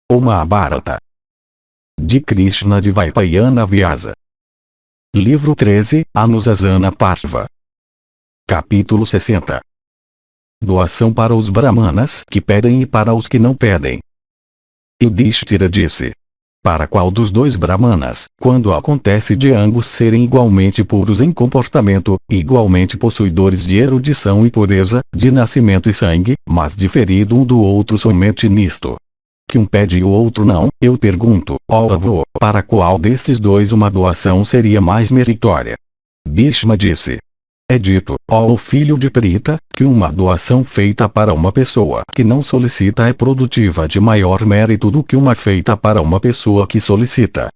O Mahabharata. De Krishna Dvaipayana Vyasa. Livro 13, Anusasana Parva. Capítulo 60. Doação para os brahmanas que pedem e para os que não pedem. Yudhishthira disse: para qual dos dois brahmanas, quando acontece de ambos serem igualmente puros em comportamento, igualmente possuidores de erudição e pureza, de nascimento e sangue, mas diferido um do outro somente nisto, que um pede e o outro não, eu pergunto, ó avô, para qual destes dois uma doação seria mais meritória? Bhishma disse: é dito, ó filho de Prita, que uma doação feita para uma pessoa que não solicita é produtiva de maior mérito do que uma feita para uma pessoa que solicita.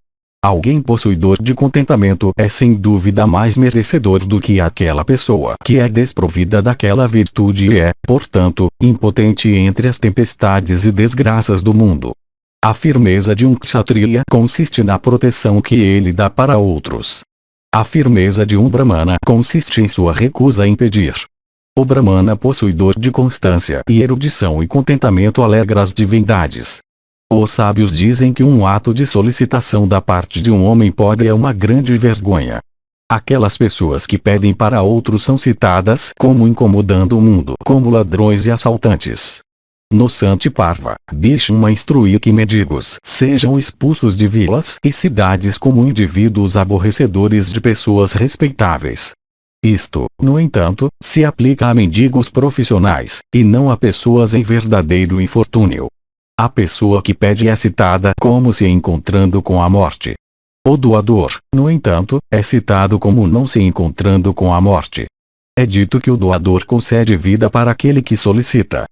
Alguém possuidor de contentamento é sem dúvida mais merecedor do que aquela pessoa que é desprovida daquela virtude e é, portanto, impotente entre as tempestades e desgraças do mundo. A firmeza de um kshatriya consiste na proteção que ele dá para outros. A firmeza de um brahmana consiste em sua recusa a impedir. O brahmana possuidor de constância e erudição e contentamento alegra as divindades. Os sábios dizem que um ato de solicitação da parte de um homem pobre é uma grande vergonha. Aquelas pessoas que pedem para outros são citadas como incomodando o mundo, como ladrões e assaltantes. No Santi Parva, Bhishma instruiu que mendigos sejam expulsos de vilas e cidades como indivíduos aborrecedores de pessoas respeitáveis. Isto, no entanto, se aplica a mendigos profissionais, e não a pessoas em verdadeiro infortúnio. A pessoa que pede é citada como se encontrando com a morte. O doador, no entanto, é citado como não se encontrando com a morte. É dito que o doador concede vida para aquele que solicita.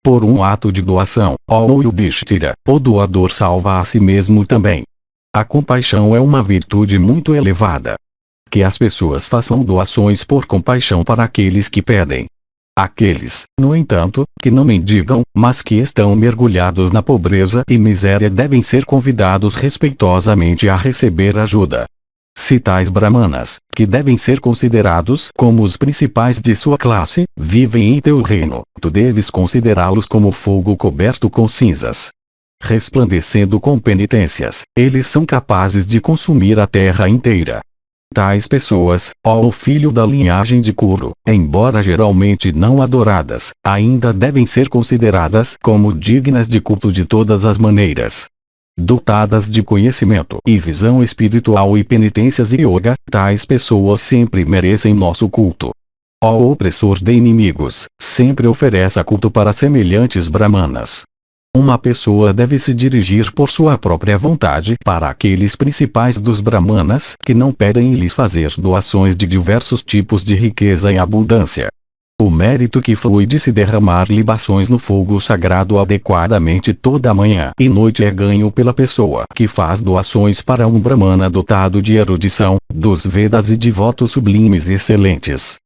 Por um ato de doação, ó Yudhishthira, o doador salva a si mesmo também. A compaixão é uma virtude muito elevada. Que as pessoas façam doações por compaixão para aqueles que pedem. Aqueles, no entanto, que não mendigam, mas que estão mergulhados na pobreza e miséria devem ser convidados respeitosamente a receber ajuda. Se tais brahmanas, que devem ser considerados como os principais de sua classe, vivem em teu reino, tu deves considerá-los como fogo coberto com cinzas. Resplandecendo com penitências, eles são capazes de consumir a terra inteira. Tais pessoas, ó filho da linhagem de Kuru, embora geralmente não adoradas, ainda devem ser consideradas como dignas de culto de todas as maneiras. Dotadas de conhecimento e visão espiritual e penitências e yoga, tais pessoas sempre merecem nosso culto. Ó opressor de inimigos, sempre ofereça culto para semelhantes brahmanas. Uma pessoa deve se dirigir por sua própria vontade para aqueles principais dos brahmanas que não pedem e lhes fazer doações de diversos tipos de riqueza em abundância. O mérito que flui de se derramar libações no fogo sagrado adequadamente toda manhã e noite é ganho pela pessoa que faz doações para um brahmana dotado de erudição, dos Vedas e de votos sublimes e excelentes.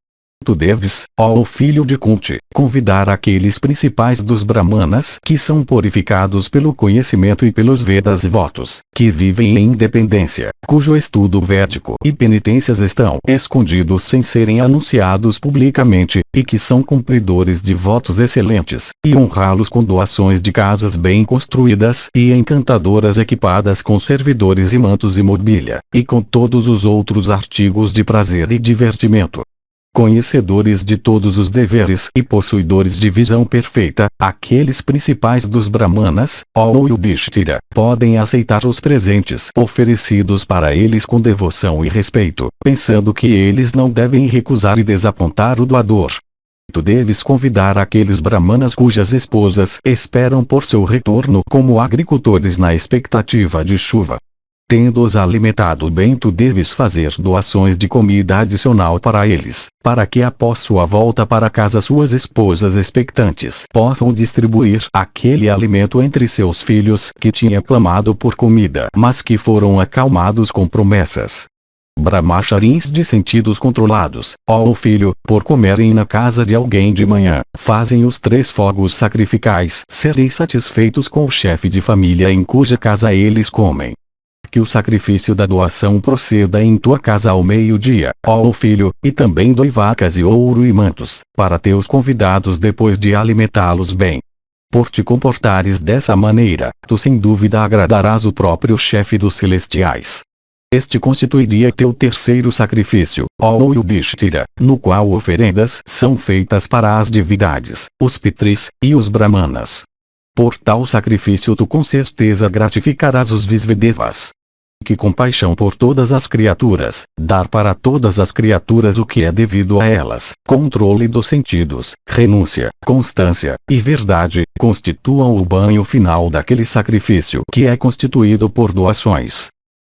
Tu deves, ó filho de Kunti, convidar aqueles principais dos brahmanas que são purificados pelo conhecimento e pelos Vedas e votos, que vivem em independência, cujo estudo védico e penitências estão escondidos sem serem anunciados publicamente, e que são cumpridores de votos excelentes, e honrá-los com doações de casas bem construídas e encantadoras equipadas com servidores e mantos e mobília, e com todos os outros artigos de prazer e divertimento. Conhecedores de todos os deveres e possuidores de visão perfeita, aqueles principais dos brahmanas, ó Yudhishthira, podem aceitar os presentes oferecidos para eles com devoção e respeito, pensando que eles não devem recusar e desapontar o doador. Tu deves convidar aqueles brahmanas cujas esposas esperam por seu retorno como agricultores na expectativa de chuva. Tendo-os alimentado bem, tu deves fazer doações de comida adicional para eles, para que após sua volta para casa suas esposas expectantes possam distribuir aquele alimento entre seus filhos que tinham clamado por comida, mas que foram acalmados com promessas. Brahmacharins de sentidos controlados, ó filho, por comerem na casa de alguém de manhã, fazem os 3 fogos sacrificais serem satisfeitos com o chefe de família em cuja casa eles comem. Que o sacrifício da doação proceda em tua casa ao meio-dia, ó filho, e também doe vacas e ouro e mantos, para teus convidados depois de alimentá-los bem. Por te comportares dessa maneira, tu sem dúvida agradarás o próprio chefe dos celestiais. Este constituiria teu terceiro sacrifício, ó Yudhishthira, no qual oferendas são feitas para as divindades, os pitris, e os brahmanas. Por tal sacrifício tu com certeza gratificarás os Visvedevas. Que compaixão por todas as criaturas, dar para todas as criaturas o que é devido a elas, controle dos sentidos, renúncia, constância, e verdade, constituam o banho final daquele sacrifício que é constituído por doações.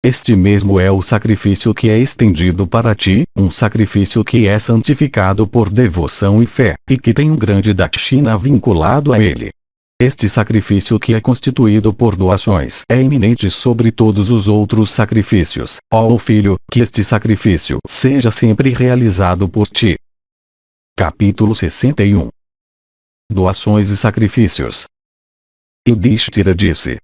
Este mesmo é o sacrifício que é estendido para ti, um sacrifício que é santificado por devoção e fé, e que tem um grande dakshina vinculado a ele. Este sacrifício que é constituído por doações é eminente sobre todos os outros sacrifícios, ó filho, que este sacrifício seja sempre realizado por ti. Capítulo 61. Doações e sacrifícios. Yudhishthira disse: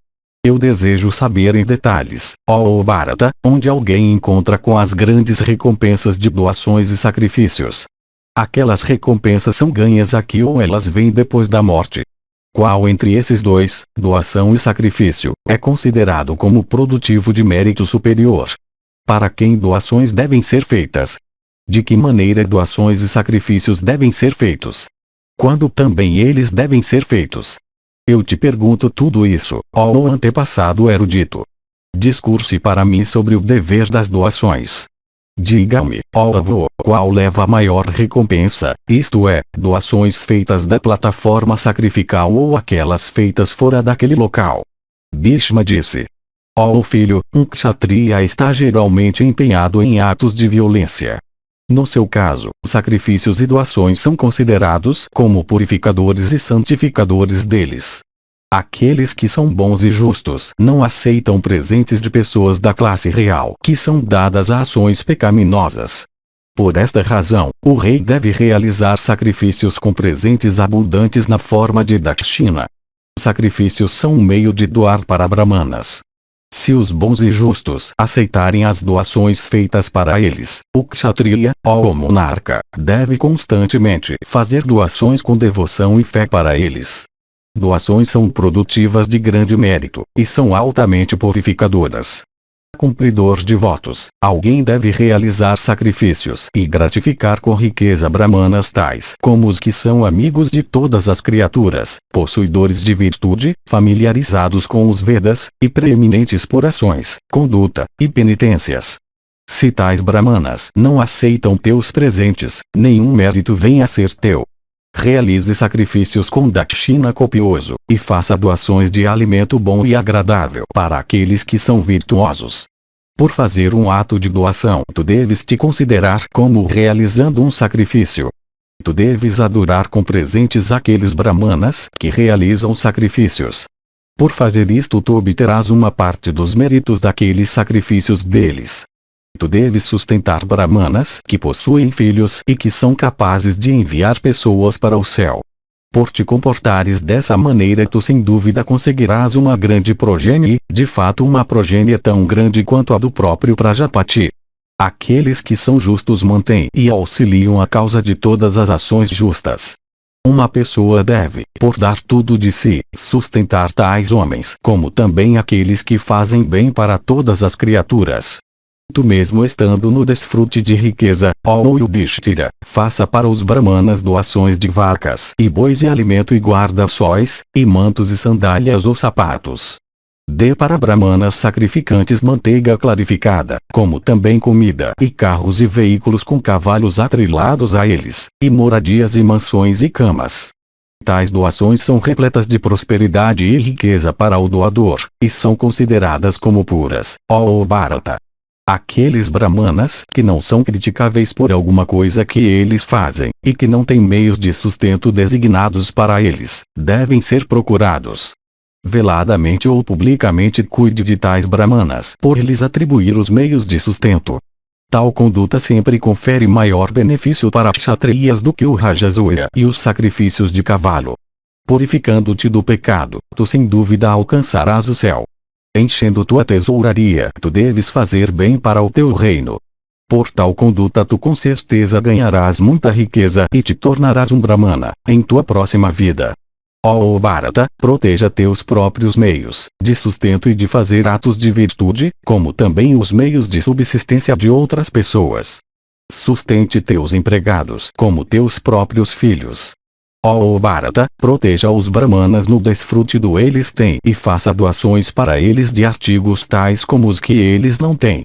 eu desejo saber em detalhes, ó Bharata, onde alguém encontra com as grandes recompensas de doações e sacrifícios. Aquelas recompensas são ganhas aqui ou elas vêm depois da morte? Qual entre esses dois, doação e sacrifício, é considerado como produtivo de mérito superior? Para quem doações devem ser feitas? De que maneira doações e sacrifícios devem ser feitos? Quando também eles devem ser feitos? Eu te pergunto tudo isso, ó antepassado erudito. Discurse para mim sobre o dever das doações. Diga-me, ó avô, qual leva a maior recompensa, isto é, doações feitas da plataforma sacrificial ou aquelas feitas fora daquele local? Bhishma disse: ó filho, um kshatriya está geralmente empenhado em atos de violência. No seu caso, sacrifícios e doações são considerados como purificadores e santificadores deles. Aqueles que são bons e justos não aceitam presentes de pessoas da classe real que são dadas a ações pecaminosas. Por esta razão, o rei deve realizar sacrifícios com presentes abundantes na forma de dakshina. Sacrifícios são um meio de doar para brahmanas. Se os bons e justos aceitarem as doações feitas para eles, o kshatriya, ó monarca, deve constantemente fazer doações com devoção e fé para eles. Doações são produtivas de grande mérito, e são altamente purificadoras. Cumpridor de votos, alguém deve realizar sacrifícios e gratificar com riqueza brahmanas tais como os que são amigos de todas as criaturas, possuidores de virtude, familiarizados com os Vedas, e preeminentes por ações, conduta, e penitências. Se tais brahmanas não aceitam teus presentes, nenhum mérito vem a ser teu. Realize sacrifícios com dakshina copioso, e faça doações de alimento bom e agradável para aqueles que são virtuosos. Por fazer um ato de doação, tu deves te considerar como realizando um sacrifício. Tu deves adorar com presentes aqueles brahmanas que realizam sacrifícios. Por fazer isto tu obterás uma parte dos méritos daqueles sacrifícios deles. Tu deves sustentar brahmanas que possuem filhos e que são capazes de enviar pessoas para o céu. Por te comportares dessa maneira tu sem dúvida conseguirás uma grande progenie, de fato uma progenie tão grande quanto a do próprio Prajapati. Aqueles que são justos mantêm e auxiliam a causa de todas as ações justas. Uma pessoa deve, por dar tudo de si, sustentar tais homens como também aqueles que fazem bem para todas as criaturas. Tu mesmo estando no desfrute de riqueza, ó Yudhishthira, faça para os brahmanas doações de vacas e bois e alimento e guarda-sóis, e mantos e sandálias ou sapatos. Dê para brahmanas sacrificantes manteiga clarificada, como também comida e carros e veículos com cavalos atrilados a eles, e moradias e mansões e camas. Tais doações são repletas de prosperidade e riqueza para o doador, e são consideradas como puras, ó Bharata. Aqueles brahmanas que não são criticáveis por alguma coisa que eles fazem, e que não têm meios de sustento designados para eles, devem ser procurados. Veladamente ou publicamente cuide de tais brahmanas por lhes atribuir os meios de sustento. Tal conduta sempre confere maior benefício para kshatriyas do que o rajasoya e os sacrifícios de cavalo. Purificando-te do pecado, tu sem dúvida alcançarás o céu. Enchendo tua tesouraria, tu deves fazer bem para o teu reino. Por tal conduta tu com certeza ganharás muita riqueza e te tornarás um brahmana, em tua próxima vida. Ó Bharata, proteja teus próprios meios de sustento e de fazer atos de virtude, como também os meios de subsistência de outras pessoas. Sustente teus empregados como teus próprios filhos. Ó Bharata, proteja os brahmanas no desfrute do eles têm e faça doações para eles de artigos tais como os que eles não têm.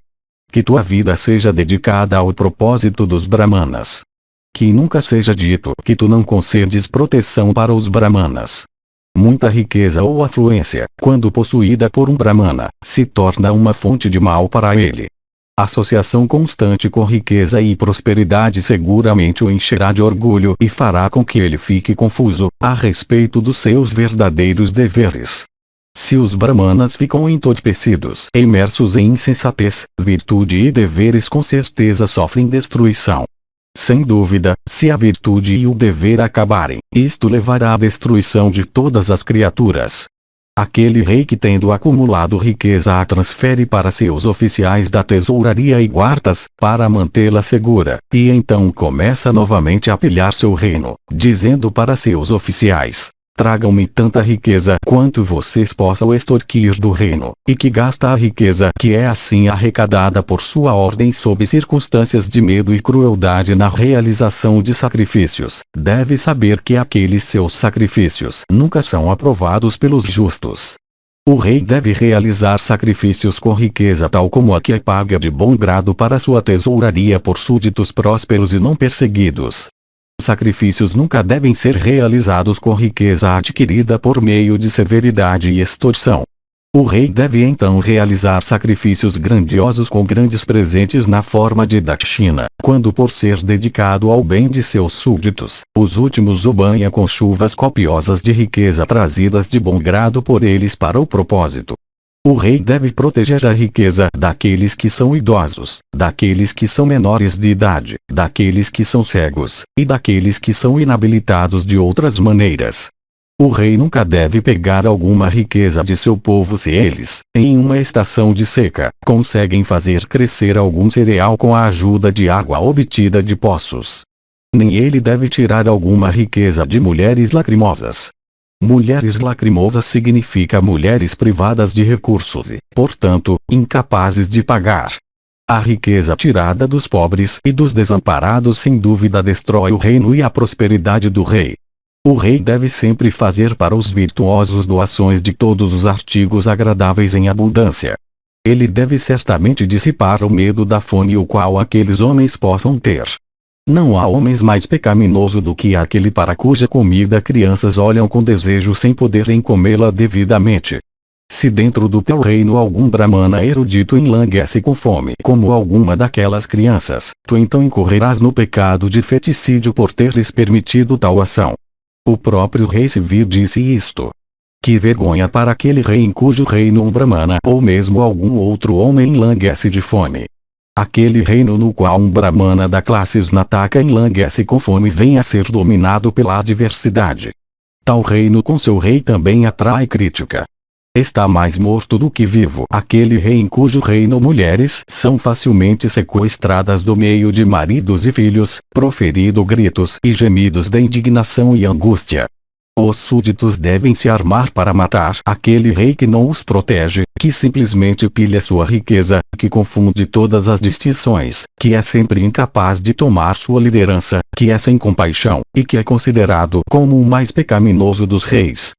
Que tua vida seja dedicada ao propósito dos brahmanas. Que nunca seja dito que tu não concedes proteção para os brahmanas. Muita riqueza ou afluência, quando possuída por um brahmana, se torna uma fonte de mal para ele. Associação constante com riqueza e prosperidade seguramente o encherá de orgulho e fará com que ele fique confuso a respeito dos seus verdadeiros deveres. Se os brahmanas ficam entorpecidos, imersos em insensatez, virtude e deveres com certeza sofrem destruição. Sem dúvida, se a virtude e o dever acabarem, isto levará à destruição de todas as criaturas. Aquele rei que tendo acumulado riqueza a transfere para seus oficiais da tesouraria e guardas, para mantê-la segura, e então começa novamente a pilhar seu reino, dizendo para seus oficiais: tragam-me tanta riqueza quanto vocês possam extorquir do reino, e que gasta a riqueza que é assim arrecadada por sua ordem sob circunstâncias de medo e crueldade na realização de sacrifícios, deve saber que aqueles seus sacrifícios nunca são aprovados pelos justos. O rei deve realizar sacrifícios com riqueza tal como a que é paga de bom grado para sua tesouraria por súditos prósperos e não perseguidos. Sacrifícios nunca devem ser realizados com riqueza adquirida por meio de severidade e extorsão. O rei deve então realizar sacrifícios grandiosos com grandes presentes na forma de dakshina, quando por ser dedicado ao bem de seus súditos, os últimos o banha com chuvas copiosas de riqueza trazidas de bom grado por eles para o propósito. O rei deve proteger a riqueza daqueles que são idosos, daqueles que são menores de idade, daqueles que são cegos, e daqueles que são inabilitados de outras maneiras. O rei nunca deve pegar alguma riqueza de seu povo se eles, em uma estação de seca, conseguem fazer crescer algum cereal com a ajuda de água obtida de poços. Nem ele deve tirar alguma riqueza de mulheres lacrimosas. Mulheres lacrimosas significa mulheres privadas de recursos e, portanto, incapazes de pagar. A riqueza tirada dos pobres e dos desamparados sem dúvida destrói o reino e a prosperidade do rei. O rei deve sempre fazer para os virtuosos doações de todos os artigos agradáveis em abundância. Ele deve certamente dissipar o medo da fome o qual aqueles homens possam ter. Não há homens mais pecaminoso do que aquele para cuja comida crianças olham com desejo sem poderem comê-la devidamente. Se dentro do teu reino algum brahmana erudito enlanguece com fome como alguma daquelas crianças, tu então incorrerás no pecado de feticídio por teres permitido tal ação. O próprio rei Sivir disse isto. Que vergonha para aquele rei em cujo reino um brahmana ou mesmo algum outro homem enlanguece de fome. Aquele reino no qual um brahmana da classe Snataka enlanguece com fome vem a ser dominado pela adversidade. Tal reino com seu rei também atrai crítica. Está mais morto do que vivo aquele rei em cujo reino mulheres são facilmente sequestradas do meio de maridos e filhos, proferindo gritos e gemidos de indignação e angústia. Os súditos devem se armar para matar aquele rei que não os protege, que simplesmente pilha sua riqueza, que confunde todas as distinções, que é sempre incapaz de tomar sua liderança, que é sem compaixão, e que é considerado como o mais pecaminoso dos reis.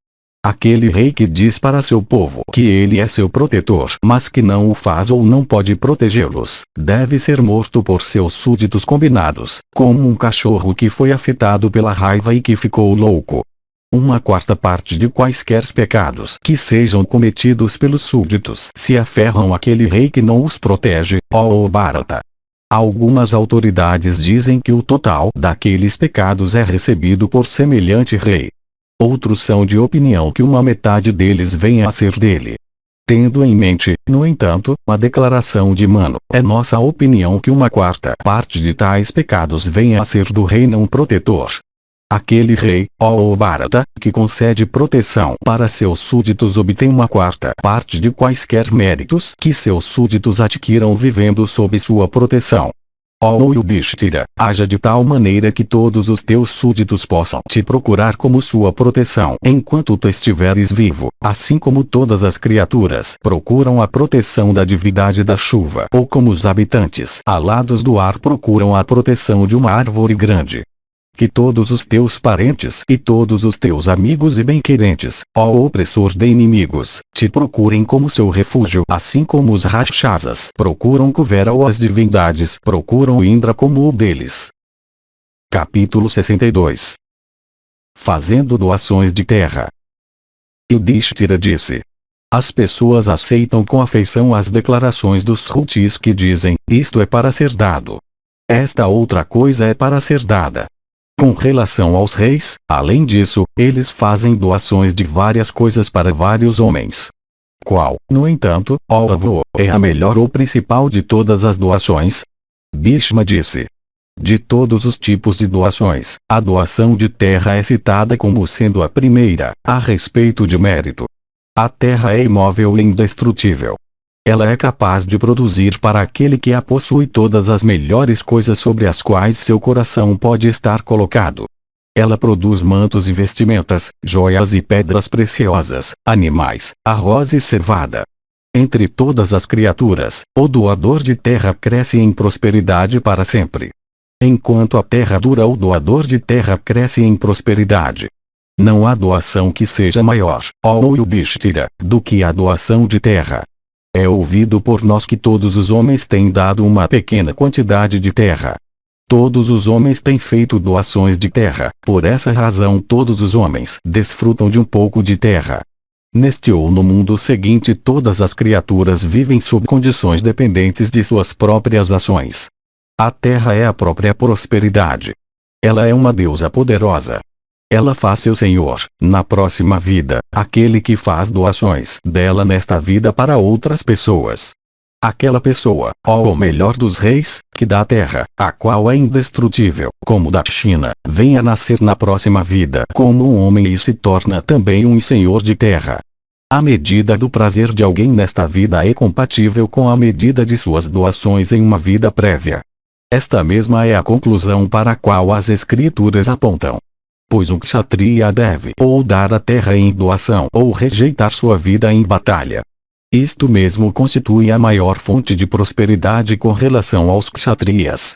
Aquele rei que diz para seu povo que ele é seu protetor, mas que não o faz ou não pode protegê-los, deve ser morto por seus súditos combinados, como um cachorro que foi afetado pela raiva e que ficou louco. Uma quarta parte de quaisquer pecados que sejam cometidos pelos súditos se aferram àquele rei que não os protege, ó Bharata. Algumas autoridades dizem que o total daqueles pecados é recebido por semelhante rei. Outros são de opinião que uma metade deles venha a ser dele. Tendo em mente, no entanto, a declaração de Mano, é nossa opinião que uma quarta parte de tais pecados venha a ser do rei não protetor. Aquele rei, ó Bharata, que concede proteção para seus súditos obtém uma quarta parte de quaisquer méritos que seus súditos adquiram vivendo sob sua proteção. Ó Yudhishthira, haja de tal maneira que todos os teus súditos possam te procurar como sua proteção enquanto tu estiveres vivo, assim como todas as criaturas procuram a proteção da divindade da chuva, ou como os habitantes alados do ar procuram a proteção de uma árvore grande. Que todos os teus parentes e todos os teus amigos e bem-querentes, ó opressor de inimigos, te procurem como seu refúgio, assim como os Rakshasas procuram Kuvera ou as divindades procuram Indra como o deles. Capítulo 62. Fazendo doações de terra. Yudhishthira disse: as pessoas aceitam com afeição as declarações dos Rutis que dizem, isto é para ser dado. Esta outra coisa é para ser dada. Com relação aos reis, além disso, eles fazem doações de várias coisas para vários homens. Qual, no entanto, ó avô, é a melhor ou principal de todas as doações? Bhishma disse: de todos os tipos de doações, a doação de terra é citada como sendo a primeira, a respeito de mérito. A terra é imóvel e indestrutível. Ela é capaz de produzir para aquele que a possui todas as melhores coisas sobre as quais seu coração pode estar colocado. Ela produz mantos e vestimentas, joias e pedras preciosas, animais, arroz e cevada. Entre todas as criaturas, o doador de terra cresce em prosperidade para sempre. Enquanto a terra dura, o doador de terra cresce em prosperidade. Não há doação que seja maior, ó Yudhishthira, do que a doação de terra. É ouvido por nós que todos os homens têm dado uma pequena quantidade de terra. Todos os homens têm feito doações de terra, por essa razão todos os homens desfrutam de um pouco de terra. Neste ou no mundo seguinte todas as criaturas vivem sob condições dependentes de suas próprias ações. A terra é a própria prosperidade. Ela é uma deusa poderosa. Ela faz seu senhor, na próxima vida, aquele que faz doações dela nesta vida para outras pessoas. Aquela pessoa, ó o melhor dos reis, que dá a terra, a qual é indestrutível, como da China, vem a nascer na próxima vida como um homem e se torna também um senhor de terra. A medida do prazer de alguém nesta vida é compatível com a medida de suas doações em uma vida prévia. Esta mesma é a conclusão para a qual as escrituras apontam. Pois um kshatriya deve ou dar a terra em doação ou rejeitar sua vida em batalha. Isto mesmo constitui a maior fonte de prosperidade com relação aos kshatriyas.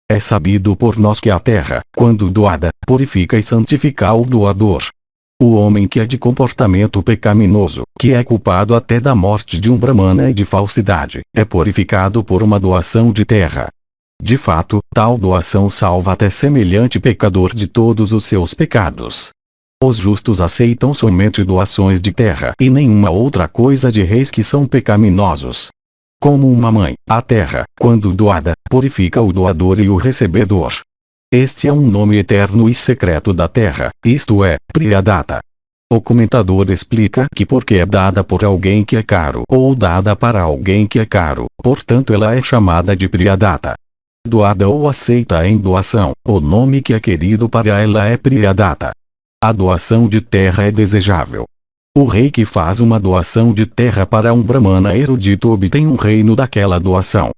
É sabido por nós que a terra, quando doada, purifica e santifica o doador. O homem que é de comportamento pecaminoso, que é culpado até da morte de um brahmana e de falsidade, é purificado por uma doação de terra. De fato, tal doação salva até semelhante pecador de todos os seus pecados. Os justos aceitam somente doações de terra e nenhuma outra coisa de reis que são pecaminosos. Como uma mãe, a terra, quando doada, purifica o doador e o recebedor. Este é um nome eterno e secreto da terra, isto é, Priyadatta. O comentador explica que porque é dada por alguém que é caro ou dada para alguém que é caro, portanto ela é chamada de Priyadatta. Doada ou aceita em doação, o nome que é querido para ela é Priyadatta. A doação de terra é desejável. O rei que faz uma doação de terra para um brahmana erudito obtém um reino daquela doação.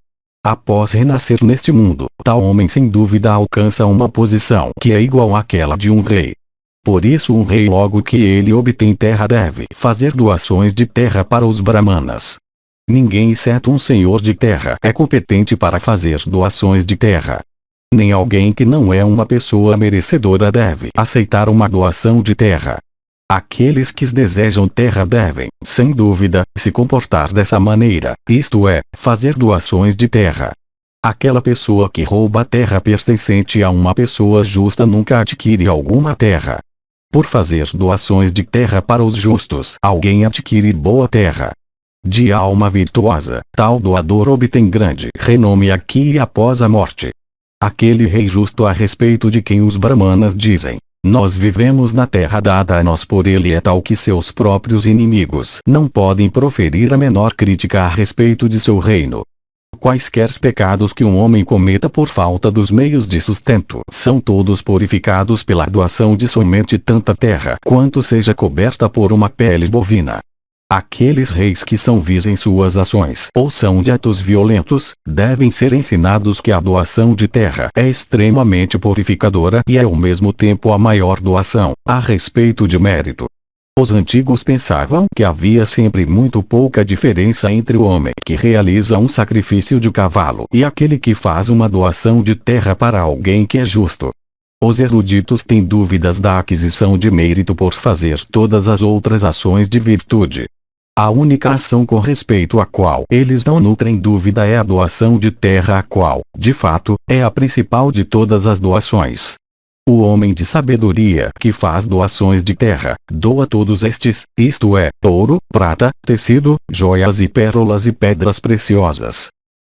Após renascer neste mundo, tal homem sem dúvida alcança uma posição que é igual àquela de um rei. Por isso um rei logo que ele obtém terra deve fazer doações de terra para os brahmanas. Ninguém exceto um senhor de terra é competente para fazer doações de terra. Nem alguém que não é uma pessoa merecedora deve aceitar uma doação de terra. Aqueles que desejam terra devem, sem dúvida, se comportar dessa maneira, isto é, fazer doações de terra. Aquela pessoa que rouba a terra pertencente a uma pessoa justa nunca adquire alguma terra. Por fazer doações de terra para os justos, alguém adquire boa terra. De alma virtuosa, tal doador obtém grande renome aqui e após a morte. Aquele rei justo a respeito de quem os brahmanas dizem: nós vivemos na terra dada a nós por ele é tal que seus próprios inimigos não podem proferir a menor crítica a respeito de seu reino. Quaisquer pecados que um homem cometa por falta dos meios de sustento são todos purificados pela doação de somente tanta terra quanto seja coberta por uma pele bovina. Aqueles reis que são vis em suas ações ou são de atos violentos, devem ser ensinados que a doação de terra é extremamente purificadora e é ao mesmo tempo a maior doação, a respeito de mérito. Os antigos pensavam que havia sempre muito pouca diferença entre o homem que realiza um sacrifício de cavalo e aquele que faz uma doação de terra para alguém que é justo. Os eruditos têm dúvidas da aquisição de mérito por fazer todas as outras ações de virtude. A única ação com respeito à qual eles não nutrem dúvida é a doação de terra, a qual, de fato, é a principal de todas as doações. O homem de sabedoria que faz doações de terra, doa todos estes, isto é, ouro, prata, tecido, joias e pérolas e pedras preciosas.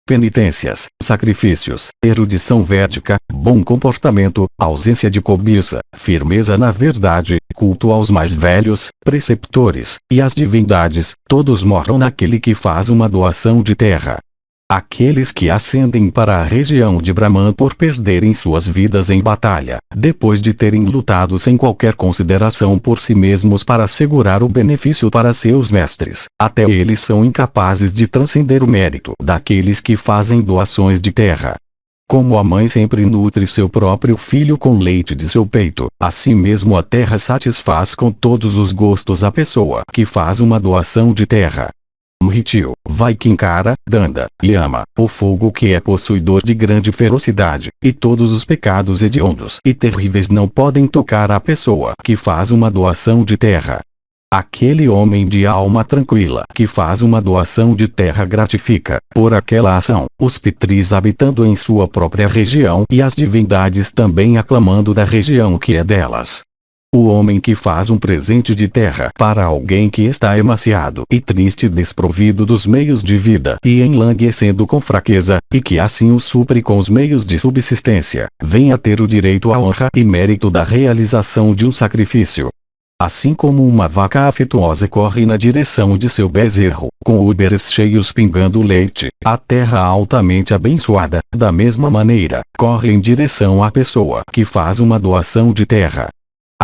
Penitências, sacrifícios, erudição védica, bom comportamento, ausência de cobiça, firmeza na verdade, culto aos mais velhos, preceptores, e às divindades, todos moram naquele que faz uma doação de terra. Aqueles que ascendem para a região de Brahman por perderem suas vidas em batalha, depois de terem lutado sem qualquer consideração por si mesmos para assegurar o benefício para seus mestres, até eles são incapazes de transcender o mérito daqueles que fazem doações de terra. Como a mãe sempre nutre seu próprio filho com leite de seu peito, assim mesmo a terra satisfaz com todos os gostos a pessoa que faz uma doação de terra. Mrityu, Vaikinkara, Danda, Yama, o fogo que é possuidor de grande ferocidade, e todos os pecados hediondos e terríveis não podem tocar a pessoa que faz uma doação de terra. Aquele homem de alma tranquila que faz uma doação de terra gratifica, por aquela ação, os pitris habitando em sua própria região e as divindades também aclamando da região que é delas. O homem que faz um presente de terra para alguém que está emaciado e triste, desprovido dos meios de vida e enlanguecendo com fraqueza, e que assim o supre com os meios de subsistência, vem a ter o direito à honra e mérito da realização de um sacrifício. Assim como uma vaca afetuosa corre na direção de seu bezerro, com úberes cheios pingando leite, a terra altamente abençoada, da mesma maneira, corre em direção à pessoa que faz uma doação de terra.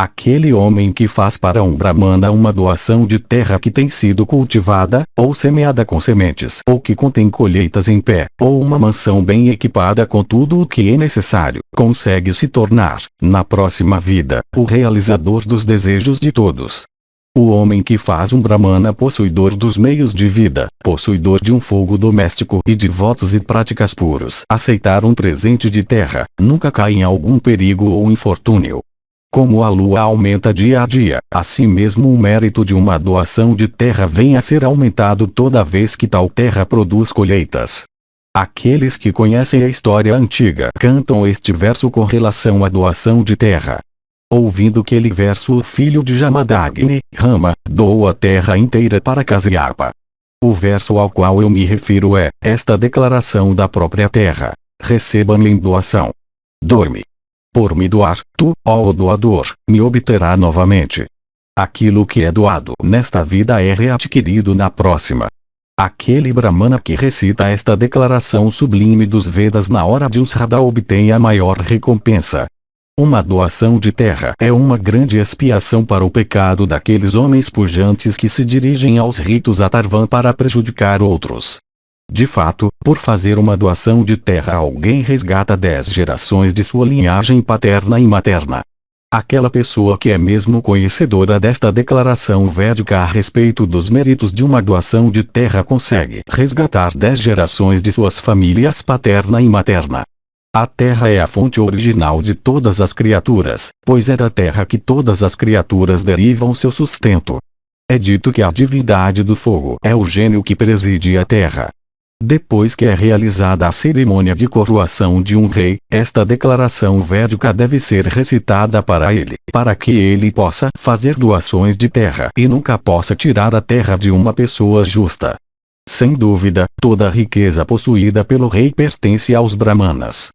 Aquele homem que faz para um brahmana uma doação de terra que tem sido cultivada, ou semeada com sementes, ou que contém colheitas em pé, ou uma mansão bem equipada com tudo o que é necessário, consegue se tornar, na próxima vida, o realizador dos desejos de todos. O homem que faz um brahmana possuidor dos meios de vida, possuidor de um fogo doméstico e de votos e práticas puros, aceitar um presente de terra, nunca cai em algum perigo ou infortúnio. Como a lua aumenta dia a dia, assim mesmo o mérito de uma doação de terra vem a ser aumentado toda vez que tal terra produz colheitas. Aqueles que conhecem a história antiga cantam este verso com relação à doação de terra. Ouvindo aquele verso, o filho de Jamadagni, Rama, doou a terra inteira para Kasyapa. O verso ao qual eu me refiro é esta declaração da própria terra: receba-me em doação. Dorme. Por me doar, tu, ó doador, me obterá novamente. Aquilo que é doado nesta vida é readquirido na próxima. Aquele brahmana que recita esta declaração sublime dos Vedas na hora de Usrada obtém a maior recompensa. Uma doação de terra é uma grande expiação para o pecado daqueles homens pujantes que se dirigem aos ritos Atharvan para prejudicar outros. De fato, por fazer uma doação de terra alguém resgata 10 gerações de sua linhagem paterna e materna. Aquela pessoa que é mesmo conhecedora desta declaração védica a respeito dos méritos de uma doação de terra consegue resgatar 10 gerações de suas famílias paterna e materna. A terra é a fonte original de todas as criaturas, pois é da terra que todas as criaturas derivam seu sustento. É dito que a divindade do fogo é o gênio que preside a terra. Depois que é realizada a cerimônia de coroação de um rei, esta declaração védica deve ser recitada para ele, para que ele possa fazer doações de terra e nunca possa tirar a terra de uma pessoa justa. Sem dúvida, toda a riqueza possuída pelo rei pertence aos brahmanas.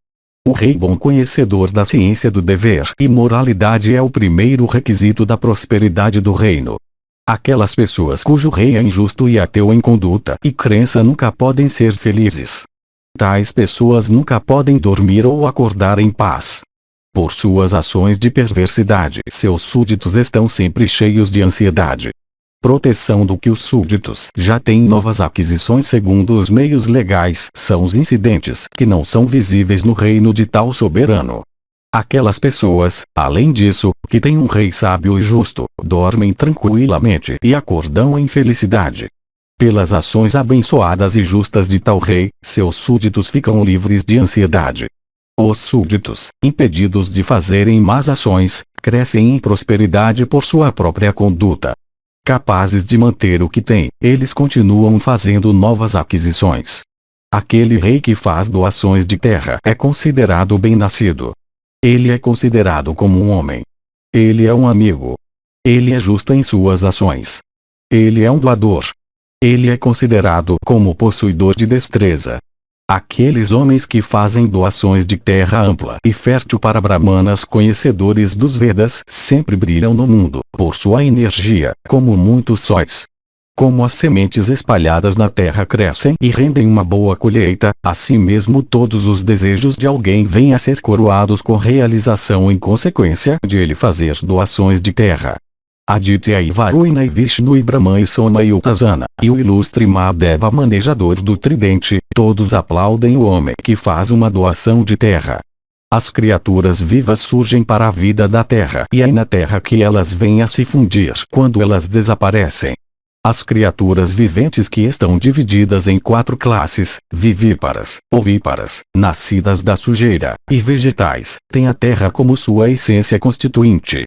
O rei bom conhecedor da ciência do dever e moralidade é o primeiro requisito da prosperidade do reino. Aquelas pessoas cujo rei é injusto e ateu em conduta e crença nunca podem ser felizes. Tais pessoas nunca podem dormir ou acordar em paz. Por suas ações de perversidade, seus súditos estão sempre cheios de ansiedade. proteção do que os súditos já têm. Novas aquisições segundo os meios legais são os incidentes que não são visíveis no reino de tal soberano. Aquelas pessoas, além disso, que têm um rei sábio e justo, dormem tranquilamente e acordam em felicidade. Pelas ações abençoadas e justas de tal rei, seus súditos ficam livres de ansiedade. Os súditos, impedidos de fazerem más ações, crescem em prosperidade por sua própria conduta. Capazes de manter o que têm, eles continuam fazendo novas aquisições. Aquele rei que faz doações de terra é considerado bem-nascido. Ele é considerado como um homem. Ele é um amigo. Ele é justo em suas ações. Ele é um doador. Ele é considerado como possuidor de destreza. Aqueles homens que fazem doações de terra ampla e fértil para brahmanas conhecedores dos Vedas sempre brilham no mundo, por sua energia, como muitos sóis. Como as sementes espalhadas na terra crescem e rendem uma boa colheita, assim mesmo todos os desejos de alguém vêm a ser coroados com realização em consequência de ele fazer doações de terra. Aditya e Varuna e Vishnu e Brahma e Soma e Uttasana, e o ilustre Mahadeva manejador do tridente, todos aplaudem o homem que faz uma doação de terra. As criaturas vivas surgem para a vida da terra e é na terra que elas vêm a se fundir quando elas desaparecem. As criaturas viventes que estão divididas em 4 classes, vivíparas, ovíparas, nascidas da sujeira, e vegetais, têm a terra como sua essência constituinte.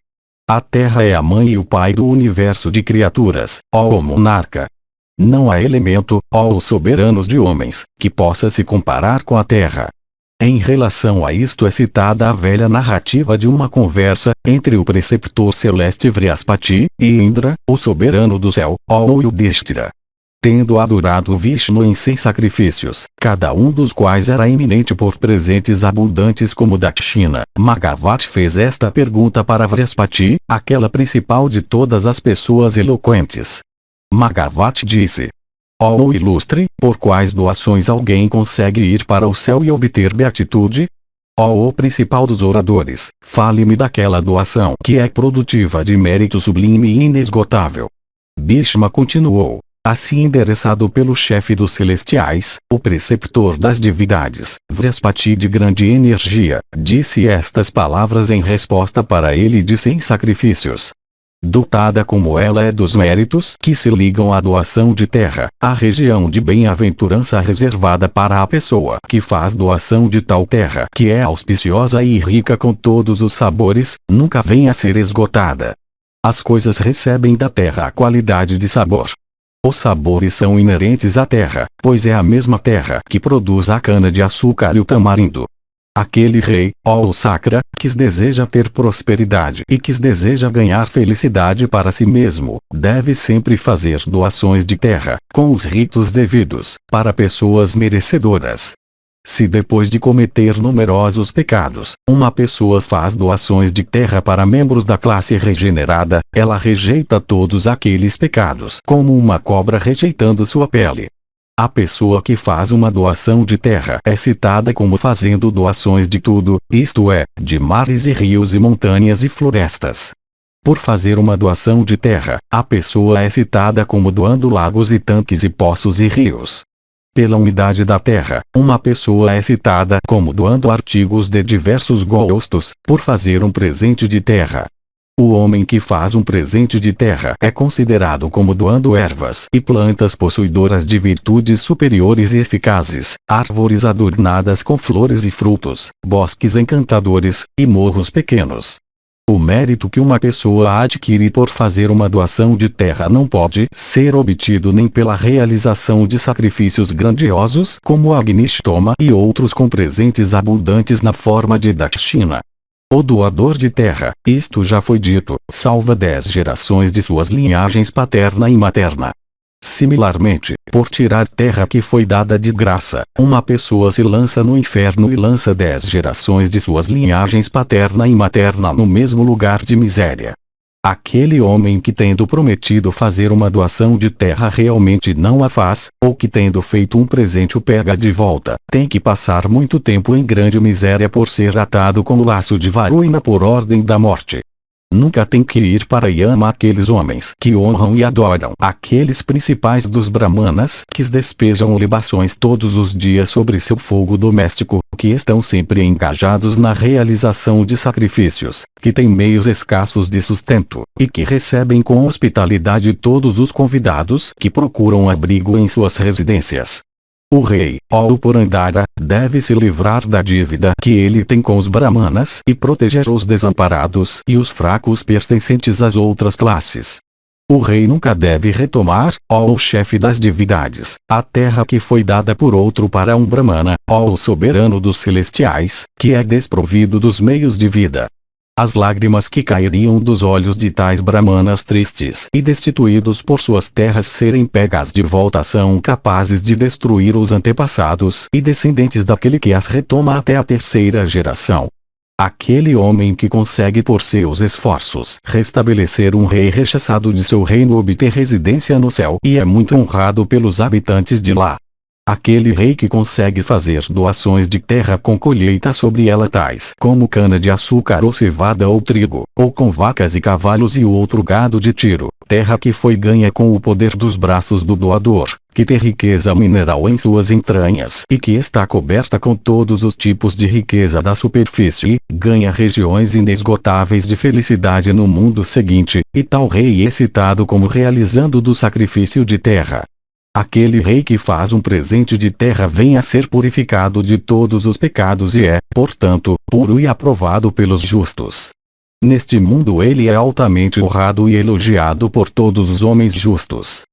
A terra é a mãe e o pai do universo de criaturas, ó monarca. Não há elemento, ó os soberanos de homens, que possa se comparar com a terra. Em relação a isto é citada a velha narrativa de uma conversa entre o preceptor celeste Vrihaspati e Indra, o soberano do céu, ó Yudhishthira. Tendo adorado Vishnu em 6 sacrifícios, cada um dos quais era eminente por presentes abundantes como Dakshina, Magavati fez esta pergunta para Vrihaspati, aquela principal de todas as pessoas eloquentes. Magavati disse: ó ilustre, por quais doações alguém consegue ir para o céu e obter beatitude? Ó o principal dos oradores, fale-me daquela doação que é produtiva de mérito sublime e inesgotável. Bhishma continuou: assim endereçado pelo chefe dos celestiais, o preceptor das divindades, Vrihaspati de grande energia, disse estas palavras em resposta para ele de 100 sacrifícios. Dotada como ela é dos méritos que se ligam à doação de terra, a região de bem-aventurança reservada para a pessoa que faz doação de tal terra que é auspiciosa e rica com todos os sabores, nunca vem a ser esgotada. As coisas recebem da terra a qualidade de sabor. Os sabores são inerentes à terra, pois é a mesma terra que produz a cana-de-açúcar e o tamarindo. Aquele rei, ó Sakra, que deseja ter prosperidade e que deseja ganhar felicidade para si mesmo, deve sempre fazer doações de terra, com os ritos devidos, para pessoas merecedoras. Se depois de cometer numerosos pecados, uma pessoa faz doações de terra para membros da classe regenerada, ela rejeita todos aqueles pecados como uma cobra rejeitando sua pele. A pessoa que faz uma doação de terra é citada como fazendo doações de tudo, isto é, de mares e rios e montanhas e florestas. Por fazer uma doação de terra, a pessoa é citada como doando lagos e tanques e poços e rios. Pela umidade da terra, uma pessoa é citada como doando artigos de diversos gostos, por fazer um presente de terra. O homem que faz um presente de terra é considerado como doando ervas e plantas possuidoras de virtudes superiores e eficazes, árvores adornadas com flores e frutos, bosques encantadores, e morros pequenos. O mérito que uma pessoa adquire por fazer uma doação de terra não pode ser obtido nem pela realização de sacrifícios grandiosos como Agnishtoma e outros com presentes abundantes na forma de Dakshina. O doador de terra, isto já foi dito, salva 10 gerações de suas linhagens paterna e materna. Similarmente, por tirar terra que foi dada de graça, uma pessoa se lança no inferno e lança 10 gerações de suas linhagens paterna e materna no mesmo lugar de miséria. Aquele homem que tendo prometido fazer uma doação de terra realmente não a faz, ou que tendo feito um presente o pega de volta, tem que passar muito tempo em grande miséria por ser atado com o laço de Varuna por ordem da morte. Nunca tem que ir para Yama aqueles homens que honram e adoram aqueles principais dos brahmanas que despejam libações todos os dias sobre seu fogo doméstico, que estão sempre engajados na realização de sacrifícios, que têm meios escassos de sustento, e que recebem com hospitalidade todos os convidados que procuram abrigo em suas residências. O rei, ó Purandara, deve se livrar da dívida que ele tem com os brahmanas e proteger os desamparados e os fracos pertencentes às outras classes. O rei nunca deve retomar, ó o chefe das divindades, a terra que foi dada por outro para um brahmana, ó o soberano dos celestiais, que é desprovido dos meios de vida. As lágrimas que cairiam dos olhos de tais brahmanas tristes e destituídos por suas terras serem pegas de volta são capazes de destruir os antepassados e descendentes daquele que as retoma até a terceira geração. Aquele homem que consegue por seus esforços restabelecer um rei rechaçado de seu reino obter residência no céu e é muito honrado pelos habitantes de lá. Aquele rei que consegue fazer doações de terra com colheita sobre ela tais como cana-de-açúcar ou cevada ou trigo, ou com vacas e cavalos e o outro gado de tiro, terra que foi ganha com o poder dos braços do doador, que tem riqueza mineral em suas entranhas e que está coberta com todos os tipos de riqueza da superfície, ganha regiões inesgotáveis de felicidade no mundo seguinte, e tal rei é citado como realizando do sacrifício de terra. Aquele rei que faz um presente de terra vem a ser purificado de todos os pecados e é, portanto, puro e aprovado pelos justos. Neste mundo ele é altamente honrado e elogiado por todos os homens justos.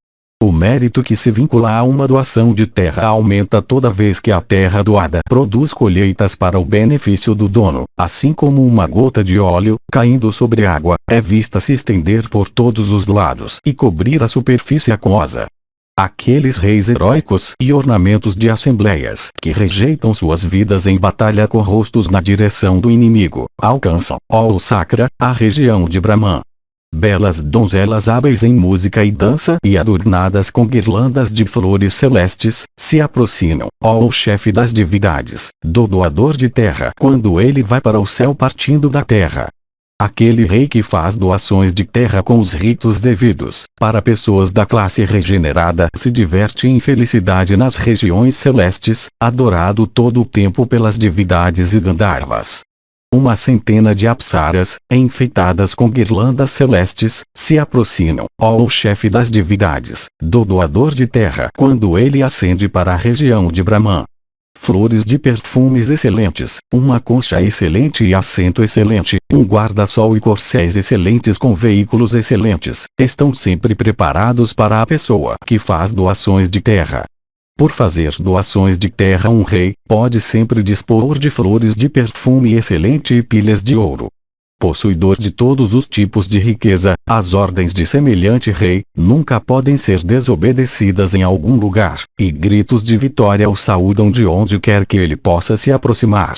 O mérito que se vincula a uma doação de terra aumenta toda vez que a terra doada produz colheitas para o benefício do dono, assim como uma gota de óleo, caindo sobre água, é vista se estender por todos os lados e cobrir a superfície aquosa. Aqueles reis heróicos e ornamentos de assembleias que rejeitam suas vidas em batalha com rostos na direção do inimigo, alcançam, ó o Sacra, a região de Brahman. Belas donzelas hábeis em música e dança e adornadas com guirlandas de flores celestes, se aproximam, ó o chefe das divindades, do doador de terra quando ele vai para o céu partindo da terra. Aquele rei que faz doações de terra com os ritos devidos, para pessoas da classe regenerada se diverte em felicidade nas regiões celestes, adorado todo o tempo pelas divindades e Gandharvas. Uma centena de apsaras, enfeitadas com guirlandas celestes, se aproximam, ó o chefe das divindades, do doador de terra quando ele ascende para a região de Brahman. Flores de perfumes excelentes, uma concha excelente e assento excelente, um guarda-sol e corcéis excelentes com veículos excelentes, estão sempre preparados para a pessoa que faz doações de terra. Por fazer doações de terra um rei pode sempre dispor de flores de perfume excelente e pilhas de ouro. Possuidor de todos os tipos de riqueza, as ordens de semelhante rei nunca podem ser desobedecidas em algum lugar, e gritos de vitória o saúdam de onde quer que ele possa se aproximar.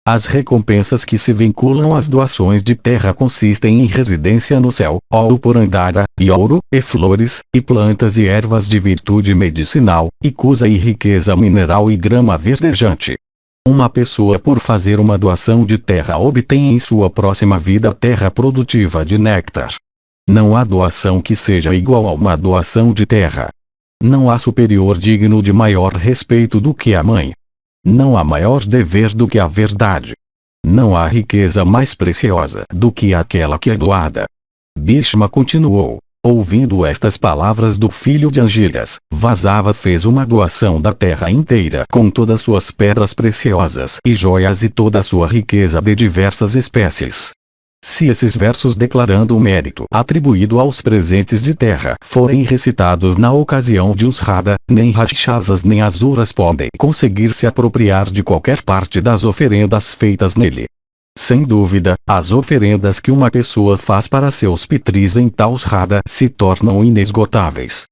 As recompensas que se vinculam às doações de terra consistem em residência no céu, ó Purandara, e ouro, e flores, e plantas e ervas de virtude medicinal, e cusa e riqueza mineral e grama verdejante. Uma pessoa por fazer uma doação de terra obtém em sua próxima vida terra produtiva de néctar. Não há doação que seja igual a uma doação de terra. Não há superior digno de maior respeito do que a mãe. Não há maior dever do que a verdade. Não há riqueza mais preciosa do que aquela que é doada. Bhishma continuou. Ouvindo estas palavras do filho de Angiras, Vasava fez uma doação da terra inteira com todas suas pedras preciosas e joias e toda a sua riqueza de diversas espécies. Se esses versos declarando o mérito atribuído aos presentes de terra forem recitados na ocasião de Usrada, nem Rakshasas nem Asuras podem conseguir se apropriar de qualquer parte das oferendas feitas nele. Sem dúvida, as oferendas que uma pessoa faz para seus pitris em tal Srada se tornam inesgotáveis.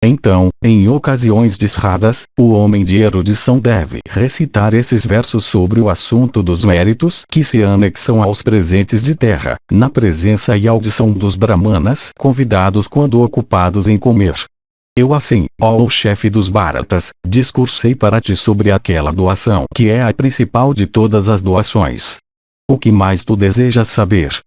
Então, em ocasiões de Sradas, o homem de erudição deve recitar esses versos sobre o assunto dos méritos que se anexam aos presentes de terra, na presença e audição dos brahmanas convidados quando ocupados em comer. Eu assim, ó o chefe dos Bharatas, discursei para ti sobre aquela doação que é a principal de todas as doações. O que mais tu desejas saber?